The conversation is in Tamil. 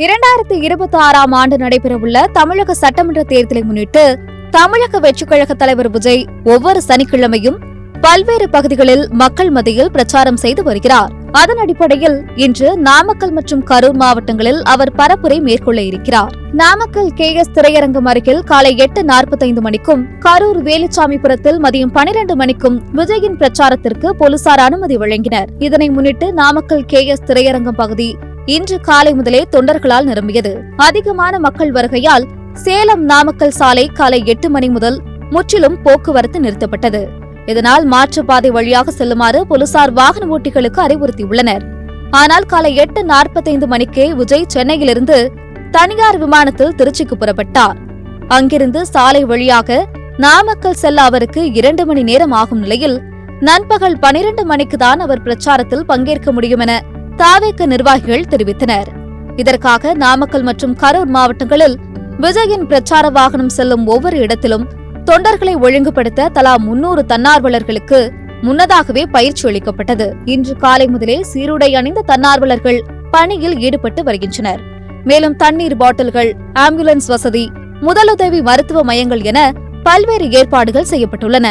2026ஆம் ஆண்டு நடைபெறவுள்ள தமிழக சட்டமன்ற தேர்தலை முன்னிட்டு தமிழக வெற்றிக் கழக தலைவர் விஜய் ஒவ்வொரு சனிக்கிழமையும் பல்வேறு பகுதிகளில் மக்கள் மத்தியில் பிரச்சாரம் செய்து வருகிறார். அதன் அடிப்படையில் இன்று நாமக்கல் மற்றும் கரூர் மாவட்டங்களில் அவர் பரப்புரை மேற்கொள்ள இருக்கிறார். நாமக்கல் KS திரையரங்கம் அருகில் காலை 8:45 மணிக்கும், கரூர் வேலுச்சாமிபுரத்தில் மதியம் 12 மணிக்கும் விஜயின் பிரச்சாரத்திற்கு போலீசார் அனுமதி வழங்கினர். இதனை முன்னிட்டு நாமக்கல் KS திரையரங்கம் பகுதி இன்று காலை முதலே தொண்டர்களால் நிரம்பியது. அதிகமான மக்கள் வருகையால் சேலம் நாமக்கல் சாலை காலை 8 மணி முதல் முற்றிலும் போக்குவரத்து நிறுத்தப்பட்டது. இதனால் மாற்றுப்பாதை வழியாக செல்லுமாறு போலீசார் வாகன ஓட்டிகளுக்கு அறிவுறுத்தியுள்ளனர். ஆனால் காலை 8:45 மணிக்கே விஜய் சென்னையிலிருந்து தனியார் விமானத்தில் திருச்சிக்கு புறப்பட்டார். அங்கிருந்து சாலை வழியாக நாமக்கல் செல்ல அவருக்கு 2 மணி நேரம் ஆகும் நிலையில் நண்பகல் 12 மணிக்கு தான் அவர் பிரச்சாரத்தில் பங்கேற்க முடியும் என தாவேக நிர்வாகிகள் தெரிவித்தனர். இதற்காக நாமக்கல் மற்றும் கரூர் மாவட்டங்களில் விஜயின் பிரச்சார வாகனம் செல்லும் ஒவ்வொரு இடத்திலும் தொண்டர்களை ஒழுங்குபடுத்த தலா 300 தன்னார்வலர்களுக்கு முன்னதாகவே பயிற்சி அளிக்கப்பட்டது. இன்று காலை முதலே சீருடை அணிந்த தன்னார்வலர்கள் பணியில் ஈடுபட்டு வருகின்றனர். மேலும் தண்ணீர் பாட்டில்கள், ஆம்புலன்ஸ் வசதி, முதலுதவி மருத்துவ மையங்கள் என பல்வேறு ஏற்பாடுகள் செய்யப்பட்டுள்ளன.